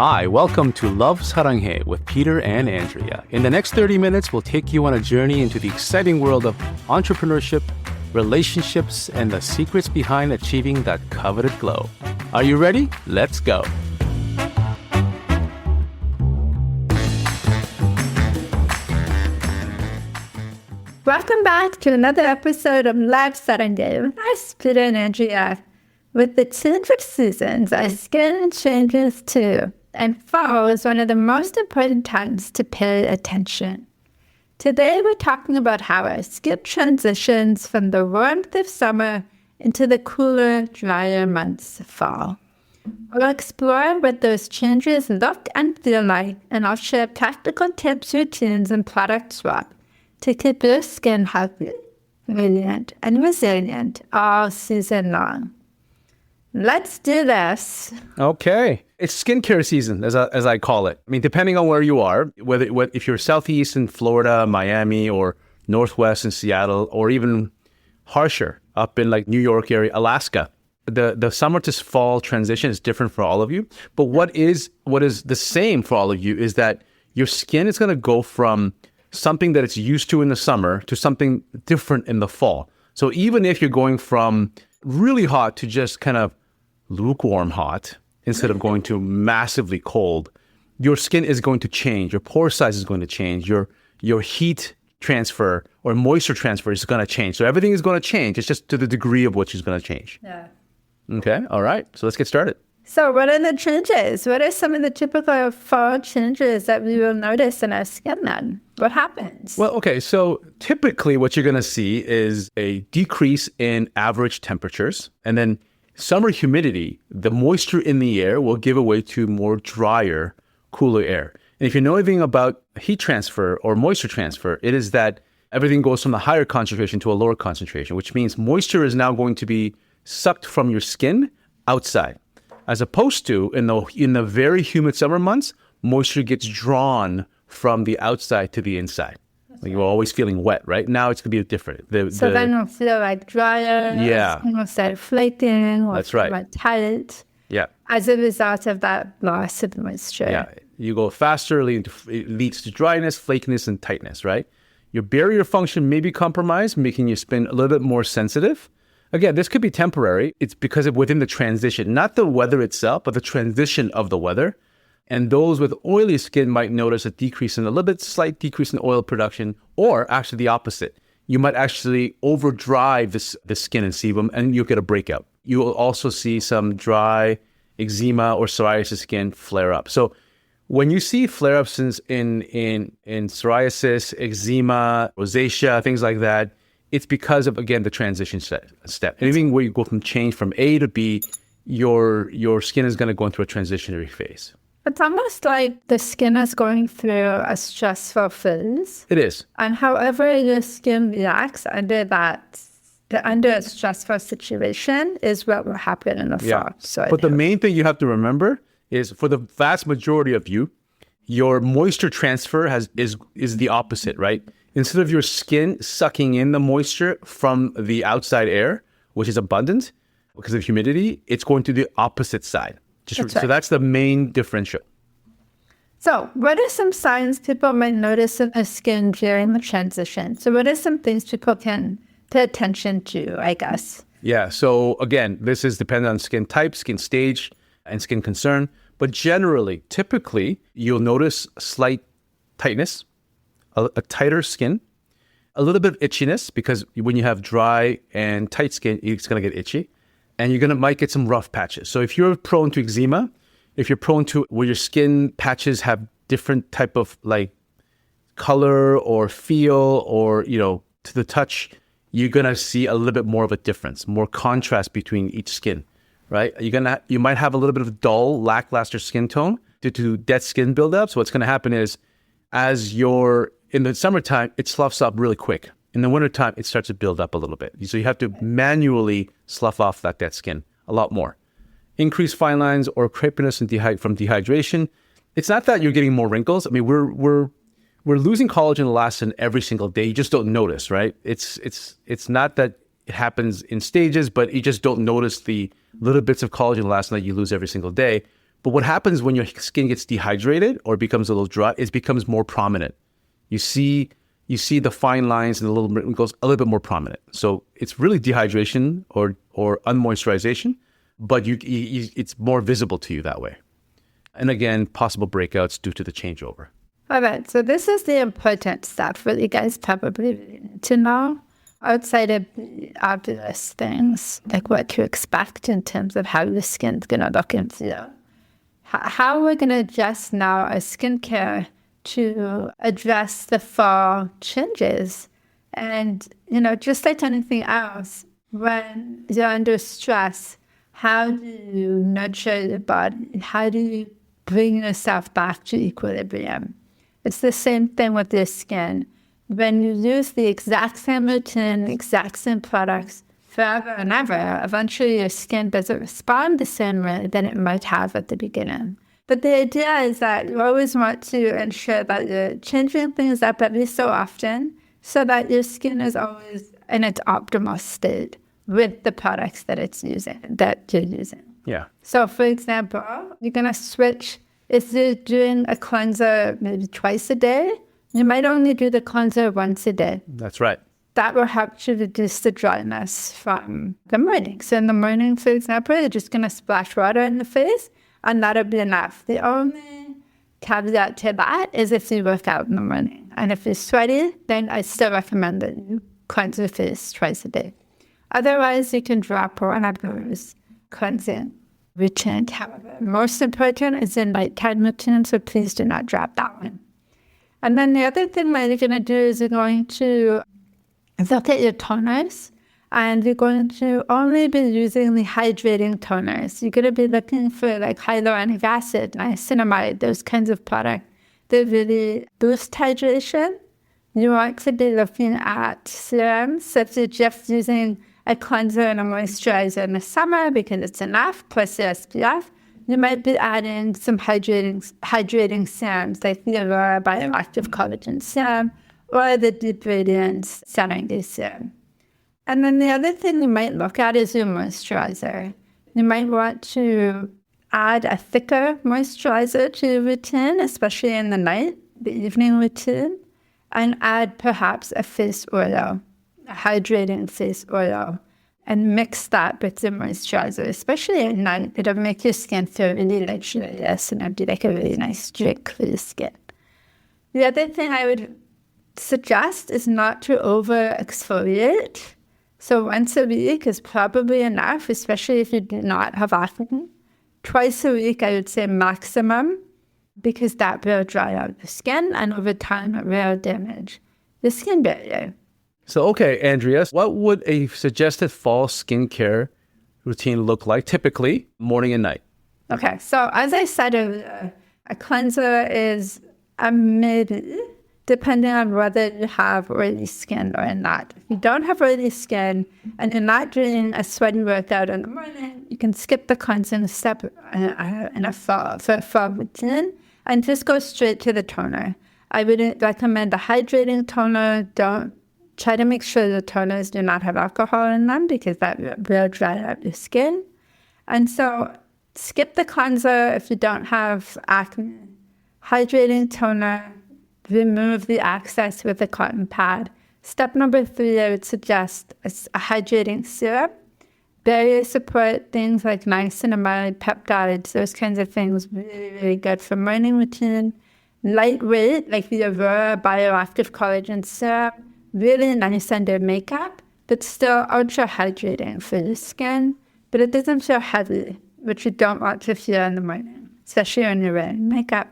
Hi, welcome to Love Saranghae with Peter and Andrea. In the next 30 minutes, we'll take you on a journey into the exciting world of entrepreneurship, relationships, and the secrets behind achieving that coveted glow. Are you ready? Let's go. Welcome back to another episode of Love Saranghae with us, Peter and Andrea. With the change of seasons, our skin changes too. And fall is one of the most important times to pay attention. Today, we're talking about how our skin transitions from the warmth of summer into the cooler, drier months of fall. We'll explore what those changes look and feel like, and I'll share practical tips, routines, and product swap to keep your skin healthy, radiant, and resilient all season long. Let's do this. Okay. It's skincare season, as I call it. I mean, depending on where you are, whether if you're southeast in Florida, Miami, or northwest in Seattle, or even harsher up in like New York area, Alaska, the summer to fall transition is different for all of you. But what is the same for all of you is that your skin is going to go from something that it's used to in the summer to something different in the fall. So even if you're going from really hot to just kind of lukewarm hot, instead of going to massively cold, your skin is going to change. Your pore size is going to change. Your heat transfer or moisture transfer is going to change. So everything is going to change. It's just to the degree of which is going to change. Yeah. Okay. All right. So let's get started. So what are the changes? What are some of the typical fall changes that we will notice in our skin then? What happens? Well, okay. So typically what you're going to see is a decrease in average temperatures, and then summer humidity, the moisture in the air will give way to more drier, cooler air. And if you know anything about heat transfer or moisture transfer, it is that everything goes from a higher concentration to a lower concentration, which means moisture is now going to be sucked from your skin outside. As opposed to in the very humid summer months, moisture gets drawn from the outside to the inside. Like you're always feeling wet, right? Now it's going to be different. Then you'll feel like drier. Yeah. You'll start flaking or That's right. Like tight. Yeah. As a result of that loss of moisture. Yeah. You go faster, it leads to dryness, flakiness, and tightness, right? Your barrier function may be compromised, making your skin a little bit more sensitive. Again, this could be temporary. It's because of within the transition, not the weather itself, but the transition of the weather. And those with oily skin might notice a slight decrease in oil production, or actually the opposite. You might actually overdrive the skin and sebum, and you'll get a breakout. You will also see some dry eczema or psoriasis skin flare up. So when you see flare-ups in psoriasis, eczema, rosacea, things like that, it's because of, again, the transition step. Anything where you go from change from A to B, your skin is going to go into a transitionary phase. It's almost like the skin is going through a stressful phase. It is. And however your skin reacts under a stressful situation is what will happen in the fall. So but the main thing you have to remember is for the vast majority of you, your moisture transfer is the opposite, right? Instead of your skin sucking in the moisture from the outside air, which is abundant because of humidity, it's going to the opposite side. So that's the main differential. So what are some signs people might notice in their skin during the transition? So what are some things people can pay attention to, I guess? Yeah. So again, this is dependent on skin type, skin stage, and skin concern. But generally, typically, you'll notice slight tightness, a tighter skin, a little bit of itchiness, because when you have dry and tight skin, it's going to get itchy. And might get some rough patches. So if you're prone to eczema, if you're prone to where your skin patches have different type of like color or feel or, to the touch, you're going to see a little bit more of a difference, more contrast between each skin, right? You might have a little bit of dull, lackluster skin tone due to dead skin buildup. So what's going to happen is as you're in the summertime, it sloughs up really quick. In the wintertime, it starts to build up a little bit. So you have to manually slough off that dead skin a lot more. Increased fine lines or crepiness from dehydration. It's not that you're getting more wrinkles. I mean, we're losing collagen elastin every single day. You just don't notice, right? It's not that it happens in stages, but you just don't notice the little bits of collagen elastin that you lose every single day. But what happens when your skin gets dehydrated or becomes a little dry, it becomes more prominent. You see the fine lines and it goes a little bit more prominent. So it's really dehydration or unmoisturization, but it's more visible to you that way. And again, possible breakouts due to the changeover. All right, so this is the important stuff that you guys probably need to know outside of the obvious things, like what to expect in terms of how the skin's going to look and feel. How we're going to adjust now our skincare to address the fall changes. And, just like anything else, when you're under stress, how do you nurture the body? How do you bring yourself back to equilibrium? It's the same thing with your skin. When you use the exact same routine, the exact same products forever and ever, eventually your skin doesn't respond the same way that it might have at the beginning. But the idea is that you always want to ensure that you're changing things up every so often so that your skin is always in its optimal state with the products that you're using. Yeah. So, for example, you're going to switch. If you're doing a cleanser maybe twice a day, you might only do the cleanser once a day. That's right. That will help to reduce the dryness from the morning. So in the morning, for example, you're just going to splash water in the face, and that'll be enough. The only caveat to that is if you work out in the morning. And if you're sweaty, then I still recommend that you cleanse your face twice a day. Otherwise, you can drop one of those cleansing routine. However, most important is in nighttime routine, so please do not drop that one. And then the other thing that you're going to do is you're going to look at your toners, and you're going to only be using the hydrating toners. You're going to be looking for like hyaluronic acid, niacinamide, those kinds of products that really boost hydration. You want to be looking at serums, so if you're just using a cleanser and a moisturizer in the summer because it's enough, plus the SPF, you might be adding some hydrating serums like the Andrea Bioactive Collagen Serum or the Deep Radiance Saranghae Serum. And then the other thing you might look at is your moisturizer. You might want to add a thicker moisturizer to your routine, especially in the night, the evening routine, and add perhaps a face oil, a hydrating face oil, and mix that with the moisturizer, especially at night. It'll make your skin feel really luxurious and it'll be like a really nice drink for your skin. The other thing I would suggest is not to over exfoliate. So once a week is probably enough, especially if you do not have acne. Twice a week, I would say maximum, because that will dry out the skin and over time it will damage the skin barrier. So, okay, Andrea, what would a suggested fall skincare routine look like, typically morning and night? Okay, so as I said earlier, a cleanser is a maybe, depending on whether you have oily skin or not. If you don't have oily skin and you're not doing a sweaty workout in the morning, you can skip the cleansing step for a fall routine and just go straight to the toner. I would recommend a hydrating toner. Don't try to make sure the toners do not have alcohol in them because that will dry out your skin. And so skip the cleanser if you don't have acne. Hydrating toner, remove the excess with a cotton pad. Step number 3, I would suggest a hydrating serum. Barrier support, things like niacinamide, peptides, those kinds of things, really, really good for morning routine. Lightweight, like the Andrea Bioactive Collagen Serum, really nice under makeup, but still ultra hydrating for your skin. But it doesn't feel heavy, which you don't want to feel in the morning, especially when you're wearing makeup.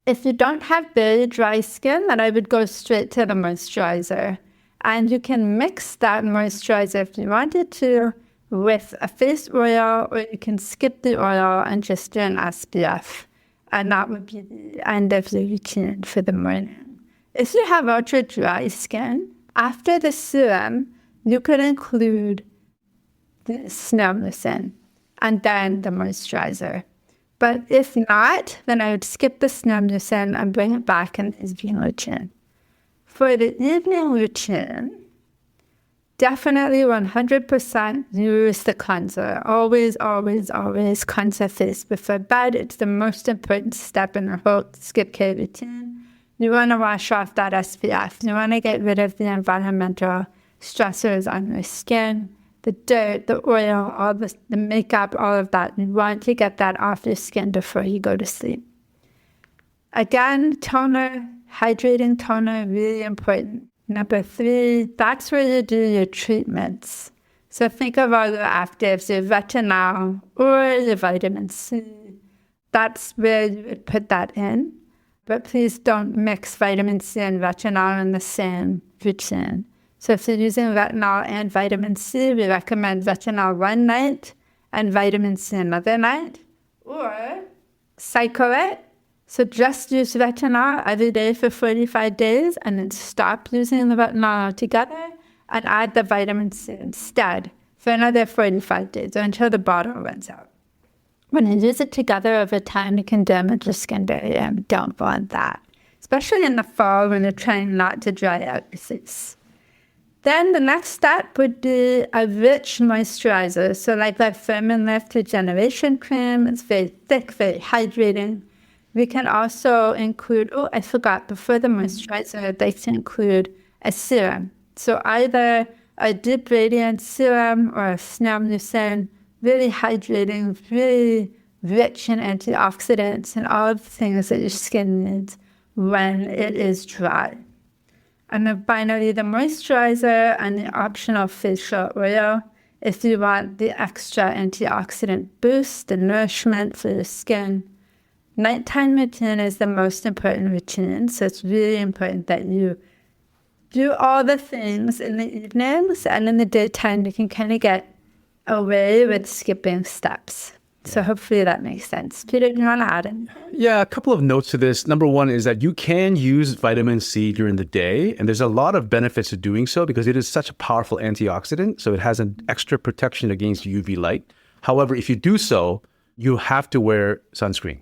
If you don't have very dry skin, then I would go straight to the moisturizer. And you can mix that moisturizer if you wanted to with a face oil, or you can skip the oil and just do an SPF. And that would be the end of the routine for the morning. If you have ultra dry skin, after the serum, you could include the snow lotion and then the moisturizer. But if not, then I would skip the snow lotion and bring it back in the evening routine. For the evening routine, Definitely 100% use the cleanser. Always, always, always cleanse your face before bed. It's the most important step in the whole skincare routine. You want to wash off that SPF. You want to get rid of the environmental stressors on your skin, the dirt, the oil, all the makeup, all of that. You want to get that off your skin before you go to sleep. Again, toner, hydrating toner, really important. Number 3, that's where you do your treatments. So think of all your actives, your retinol or your vitamin C. That's where you would put that in. But please don't mix vitamin C and retinol in the same routine. So if you're using retinol and vitamin C, we recommend retinol one night and vitamin C another night. Or cycle it. So just use retinol every day for 45 days and then stop using the retinol altogether and add the vitamin C instead for another 45 days or until the bottle runs out. When you use it together over time, it can damage your skin barrier, and don't want that, especially in the fall when you're trying not to dry out your face. Then the next step would be a rich moisturizer. So like that Firm and Lift Regeneration Cream, it's very thick, very hydrating. We can also include, I forgot, before the moisturizer, I'd like to include a serum. So either a Deep Radiance serum or a Snail Mucin, really hydrating, really rich in antioxidants and all of the things that your skin needs when it is dry. And then finally, the moisturizer and the optional facial oil if you want the extra antioxidant boost, the nourishment for your skin. Nighttime routine is the most important routine, so it's really important that you do all the things in the evenings, and in the daytime you can kind of get away with skipping steps. So hopefully that makes sense. Peter, do you want to add anything? Yeah, a couple of notes to this. Number one is that you can use vitamin C during the day, and there's a lot of benefits to doing so because it is such a powerful antioxidant, so it has an extra protection against UV light. However, if you do so, you have to wear sunscreen.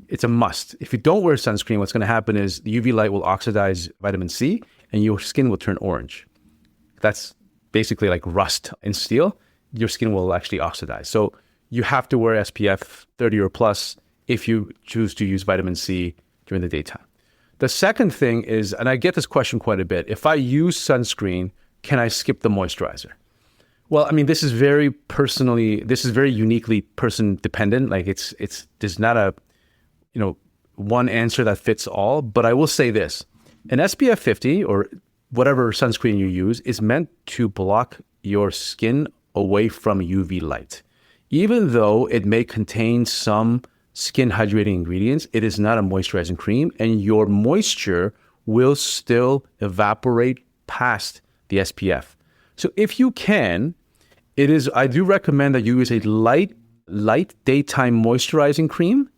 It's a must. If you don't wear sunscreen, what's going to happen is the UV light will oxidize vitamin C and your skin will turn orange. That's basically like rust in steel. Your skin will actually oxidize. So you have to wear SPF 30 or plus if you choose to use vitamin C during the daytime. The second thing is, and I get this question quite a bit, if I use sunscreen, can I skip the moisturizer? Well, I mean, this is very uniquely person dependent. Like there's not a, one answer that fits all, but I will say this. An SPF 50 or whatever sunscreen you use is meant to block your skin away from UV light. Even though it may contain some skin hydrating ingredients, it is not a moisturizing cream, and your moisture will still evaporate past the SPF. So if you can, I do recommend that you use a light daytime moisturizing cream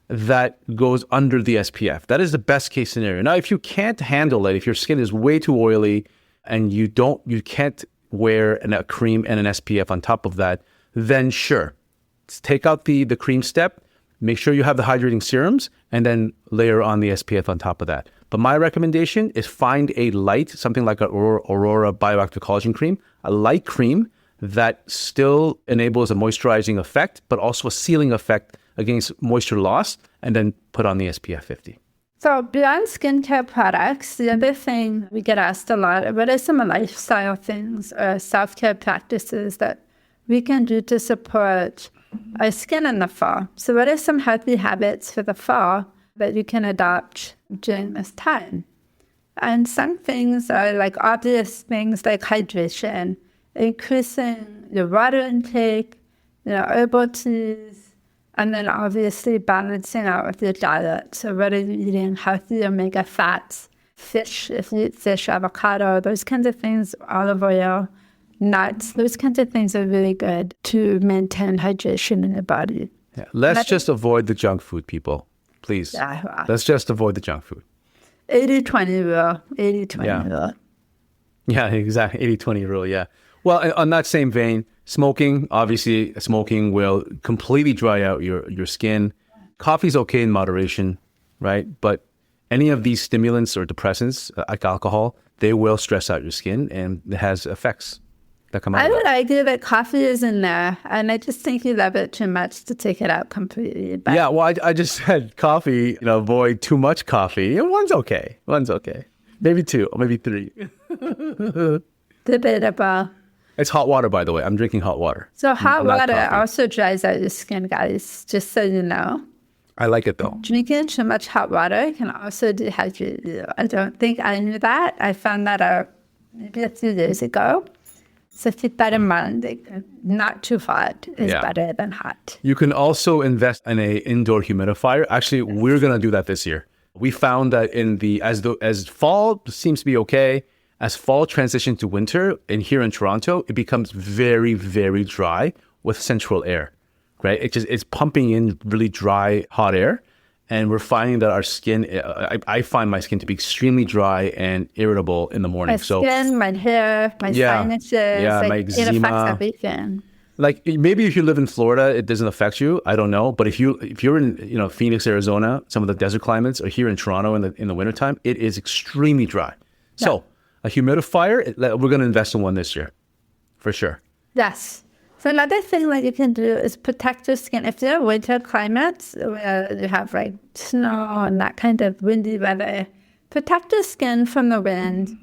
that goes under the SPF. That is the best case scenario. Now, if you can't handle it, if your skin is way too oily and you can't wear a cream and an SPF on top of that, then sure, take out the cream step, make sure you have the hydrating serums, and then layer on the SPF on top of that. But my recommendation is find a light, something like an Aurora Bioactive Collagen Cream, a light cream that still enables a moisturizing effect, but also a sealing effect against moisture loss, and then put on the SPF 50. So beyond skincare products, the other thing we get asked a lot, what are some lifestyle things or self-care practices that we can do to support our skin in the fall? So what are some healthy habits for the fall that you can adopt during this time? And some things are like obvious things like hydration, increasing your water intake, herbal teas, and then obviously balancing out with your diet. So what are you eating? Healthy omega fats, fish, if you eat fish, avocado, those kinds of things, olive oil, nuts, those kinds of things are really good to maintain hydration in your body. Yeah. Let's just avoid the junk food, people. Please. Yeah, wow. Let's just avoid the junk food. 80-20 rule. 80-20 rule. Yeah, exactly. 80-20 rule, yeah. Well, on that same vein, smoking will completely dry out your skin. Coffee's okay in moderation, right? But any of these stimulants or depressants, like alcohol, they will stress out your skin, and it has effects that come out I of would that. argue that coffee is in there, and I just think you love it too much to take it out completely. But Yeah, well, I just said coffee, avoid too much coffee. And one's okay. One's okay. Maybe 2 or maybe 3. debatable. It's hot water, by the way. I'm drinking hot water. So hot not water coffee. also dries out your skin, guys, just so you know. I like it, though. Drinking too much hot water can also dehydrate you. I don't think I knew that. I found that out maybe a few years ago. So keep that in mind. Like, not too hot is Yeah. better than hot. You can also invest in a indoor humidifier. Actually, we're going to do that this year. We found that as fall seems to be okay, as fall transitions to winter, and here in Toronto, it becomes very, very dry with central air, right? It's pumping in really dry, hot air. And we're finding that our skin, I find my skin to be extremely dry and irritable in the morning. My skin, my hair, my sinuses, my it affects eczema. everything. Like maybe if you live in Florida, it doesn't affect you. I don't know. But if you're in Phoenix, Arizona, some of the desert climates, or here in Toronto in the wintertime, it is extremely dry. So a humidifier, we're going to invest in one this year, for sure. Yes. So another thing that you can do is protect your skin. If you're in winter climates where you have like snow and that kind of windy weather, protect your skin from the wind.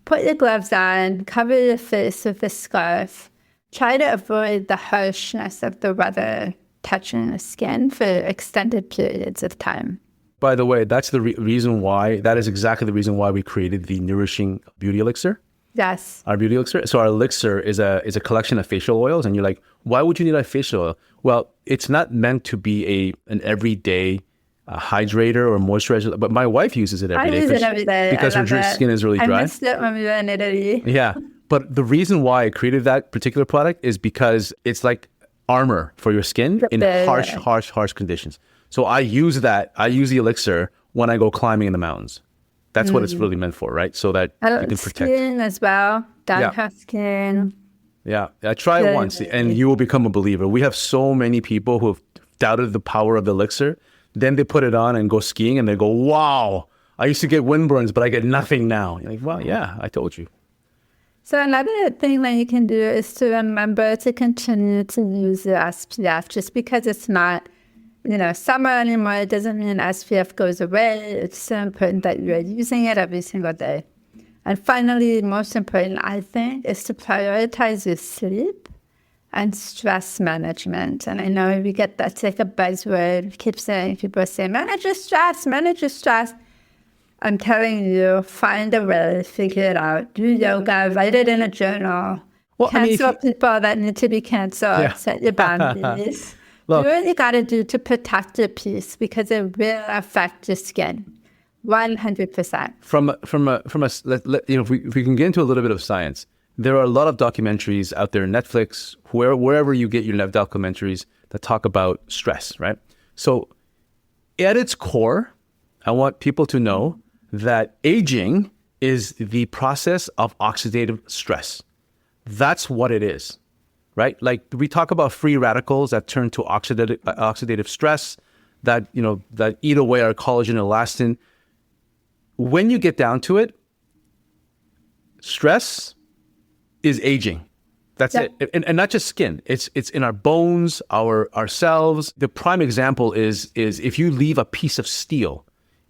Put your gloves on, cover your face with a scarf. Try to avoid the harshness of the weather touching your skin for extended periods of time. By the way, that's the reason why, that is exactly the reason why we created the Nourishing Beauty Elixir. Yes. Our beauty elixir. So our elixir is a collection of facial oils, and you're like, why would you need a facial oil? Well, it's not meant to be an everyday hydrator or moisturizer, but my wife uses it every day. I use it every day. Because her skin is really dry. I missed it when we were in Italy. Yeah, but the reason why I created that particular product is because it's like armor for your skin in harsh conditions. So I use that. I use the elixir when I go climbing in the mountains. That's what it's really meant for, right? So that you can protect. Skin as well, downcast skin. Yeah, try it once and you will become a believer. We have so many people who have doubted the power of the elixir. Then they put it on and go skiing and they go, wow, I used to get windburns, but I get nothing now. You're like, well, yeah, I told you. So another thing that you can do is to remember to continue to use the SPF. Just because it's not summer anymore, it doesn't mean SPF goes away. It's so important that you're using it every single day. And finally, most important, I think, is to prioritize your sleep and stress management. And I know we get that's like a buzzword. We keep saying, people say, manage your stress, manage your stress. I'm telling you, find a way, figure it out. Do yoga, write it in a journal. Cancel people that need to be canceled. Set your boundaries. Look, do what you got to do to protect your peace because it will affect your skin. 100%. If we can get into a little bit of science, there are a lot of documentaries out there, Netflix, wherever you get your documentaries that talk about stress, right? So at its core, I want people to know that aging is the process of oxidative stress. That's what it is, right? Like we talk about free radicals that turn to oxidative stress, that eat away our collagen and elastin. When you get down to it, stress is aging. That's it. And not just skin. It's in our bones, our cells. The prime example is if you leave a piece of steel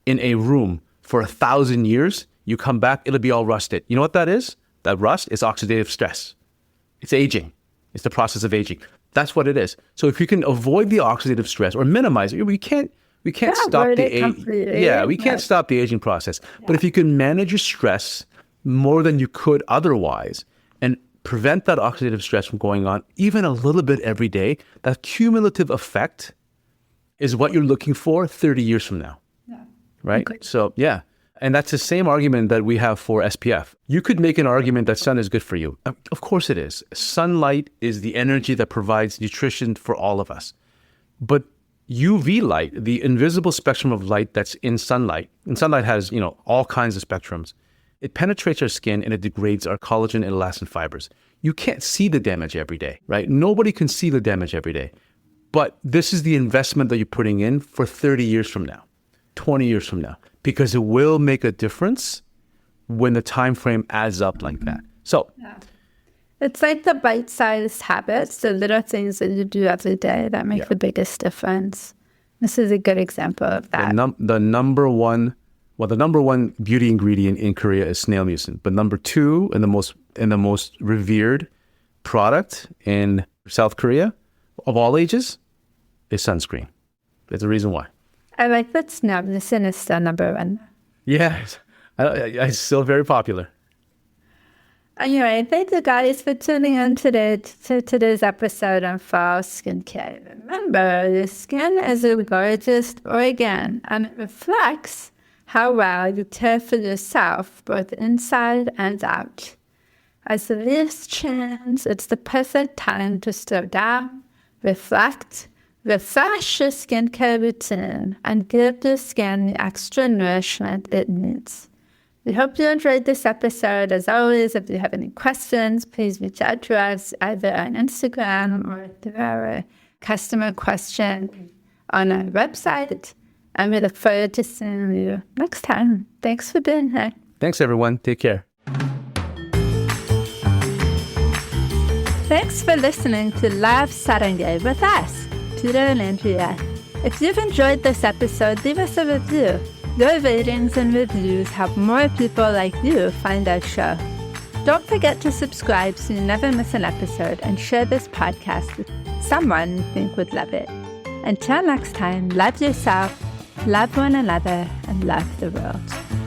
in a room for 1,000 years, you come back, it'll be all rusted. You know what that is? That rust is oxidative stress. It's aging. It's the process of aging. That's what it is. So if you can avoid the oxidative stress or minimize it, we can't stop the aging. Yeah, we can't stop the aging process. Yeah. But if you can manage your stress more than you could otherwise and prevent that oxidative stress from going on even a little bit every day, that cumulative effect is what you're looking for 30 years from now. Yeah. Right? Okay. So, yeah. And that's the same argument that we have for SPF. You could make an argument that sun is good for you. Of course it is. Sunlight is the energy that provides nutrition for all of us. But UV light, the invisible spectrum of light that's in sunlight, and sunlight has, all kinds of spectrums. It penetrates our skin and it degrades our collagen and elastin fibers. You can't see the damage every day, right? Nobody can see the damage every day. But this is the investment that you're putting in for 30 years from now, 20 years from now, because it will make a difference when the time frame adds up like that. So it's like the bite-sized habits, the little things that you do every day that make the biggest difference. This is a good example of that. The number one beauty ingredient in Korea is snail mucin, but number 2 and the most revered product in South Korea of all ages is sunscreen. There's a reason why. I like that snail mucin is still number 1. Yeah, it's still very popular. Anyway, thank you guys for tuning in today to today's episode on fall skincare. Remember, your skin is a gorgeous organ, and it reflects how well you care for yourself, both inside and out. As the leaves change, it's the perfect time to slow down, reflect, refresh your skincare routine, and give your skin the extra nourishment it needs. We hope you enjoyed this episode. As always, if you have any questions, please reach out to us either on Instagram or through our customer question on our website. And we look forward to seeing you next time. Thanks for being here. Thanks, everyone. Take care. Thanks for listening to Live Saranghae with us, Peter and Andrea. If you've enjoyed this episode, leave us a review. Your ratings and reviews help more people like you find our show. Don't forget to subscribe so you never miss an episode, and share this podcast with someone you think would love it. Until next time, love yourself, love one another, and love the world.